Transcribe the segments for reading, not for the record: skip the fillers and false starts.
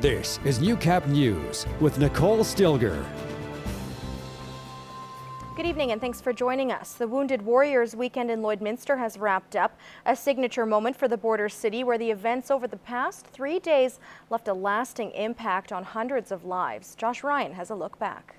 This is Newcap News with Nicole Stilger. Good evening and thanks for joining us. The Wounded Warriors weekend in Lloydminster has wrapped up, a signature moment for the border city where the events over the past 3 days left a lasting impact on hundreds of lives. Josh Ryan has a look back.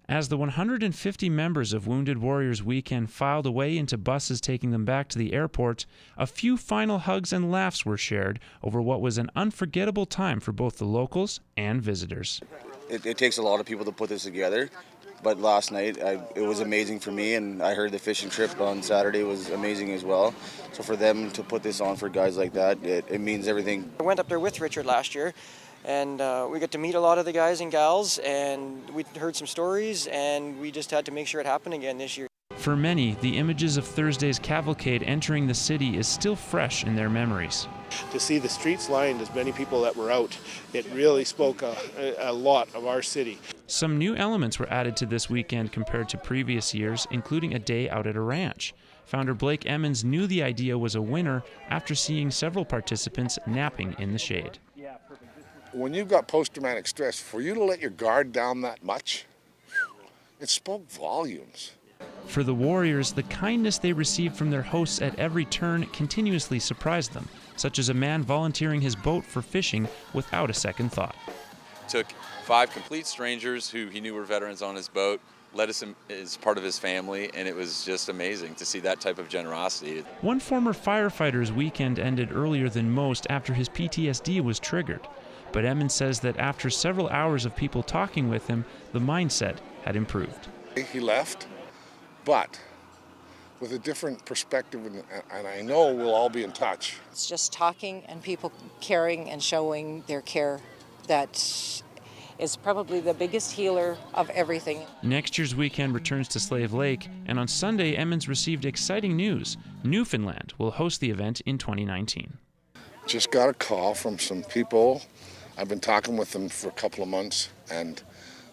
As the 150 members of Wounded Warriors Weekend filed away into buses taking them back to the airport, a few final hugs and laughs were shared over what was an unforgettable time for both the locals and visitors. It takes a lot of people to put this together, but last night it was amazing for me, and I heard the fishing trip on Saturday was amazing as well. So for them to put this on for guys like that, it means everything. I went up there with Richard last year, and we got to meet a lot of the guys and gals, and we heard some stories, and we just had to make sure it happened again this year. For many, the images of Thursday's cavalcade entering the city is still fresh in their memories. To see the streets lined, as many people that were out, it really spoke a lot of our city. Some new elements were added to this weekend compared to previous years, including a day out at a ranch. Founder Blake Emmons knew the idea was a winner after seeing several participants napping in the shade. When you've got post-traumatic stress, for you to let your guard down that much, it spoke volumes. For the Warriors, the kindness they received from their hosts at every turn continuously surprised them, such as a man volunteering his boat for fishing without a second thought. Took 5 complete strangers who he knew were veterans on his boat, let us in as part of his family, and it was just amazing to see that type of generosity. One former firefighter's weekend ended earlier than most after his PTSD was triggered. But Emmons says that after several hours of people talking with him, the mindset had improved. He left, but with a different perspective, and I know we'll all be in touch. It's just talking and people caring and showing their care that is probably the biggest healer of everything. Next year's weekend returns to Slave Lake, and on Sunday, Emmons received exciting news. Newfoundland will host the event in 2019. Just got a call from some people. I've been talking with them for a couple of months, and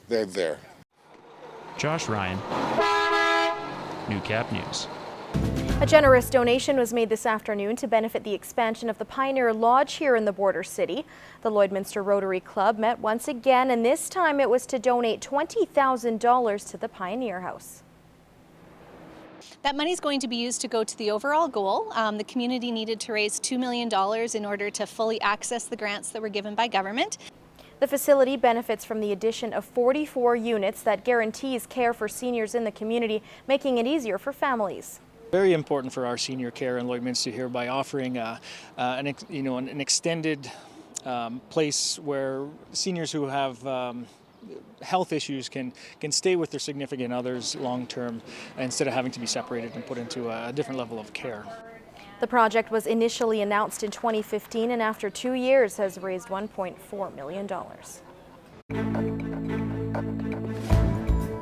they're there. Josh Ryan, Newcap News. A generous donation was made this afternoon to benefit the expansion of the Pioneer Lodge here in the border city. The Lloydminster Rotary Club met once again, and this time it was to donate $20,000 to the Pioneer House. That money is going to be used to go to the overall goal. The community needed to raise $2 million in order to fully access the grants that were given by government. The facility benefits from the addition of 44 units that guarantees care for seniors in the community, making it easier for families. Very important for our senior care in Lloydminster here by offering an extended place where seniors who have health issues can stay with their significant others long term instead of having to be separated and put into a different level of care. The project was initially announced in 2015 and after 2 years has raised $1.4 million.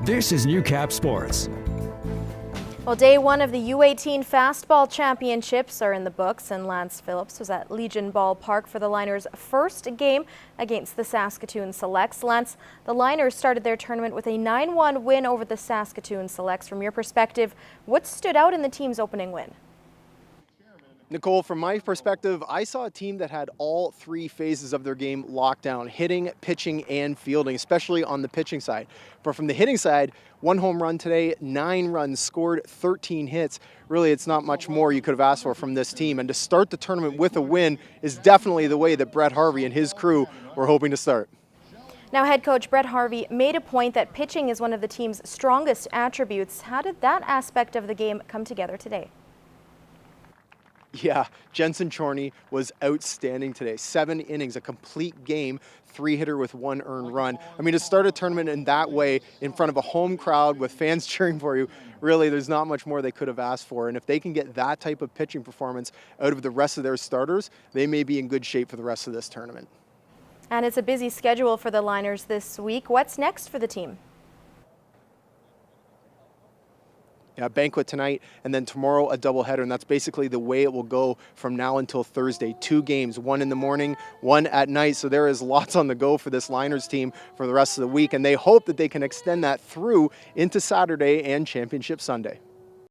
This is Newcap Sports. Well, day one of the U18 Fastball Championships are in the books, and Lance Phillips was at Legion Ballpark for the Liners' first game against the Saskatoon Selects. Lance, the Liners started their tournament with a 9-1 win over the Saskatoon Selects. From your perspective, what stood out in the team's opening win? Nicole, from my perspective, I saw a team that had all 3 phases of their game locked down: hitting, pitching, and fielding, especially on the pitching side. But from the hitting side, 1 home run today, 9 runs scored, 13 hits. Really, it's not much more you could have asked for from this team. And to start the tournament with a win is definitely the way that Brett Harvey and his crew were hoping to start. Now, head coach Brett Harvey made a point that pitching is one of the team's strongest attributes. How did that aspect of the game come together today? Yeah, Jensen Chorney was outstanding today. 7 innings, a complete game, 3-hitter with 1 earned run. I mean, to start a tournament in that way, in front of a home crowd with fans cheering for you, really, there's not much more they could have asked for. And if they can get that type of pitching performance out of the rest of their starters, they may be in good shape for the rest of this tournament. And it's a busy schedule for the Liners this week. What's next for the team? Yeah, banquet tonight, and then tomorrow a doubleheader, and that's basically the way it will go from now until Thursday. 2 games, 1 in the morning, 1 at night, so there is lots on the go for this Liners team for the rest of the week, and they hope that they can extend that through into Saturday and Championship Sunday.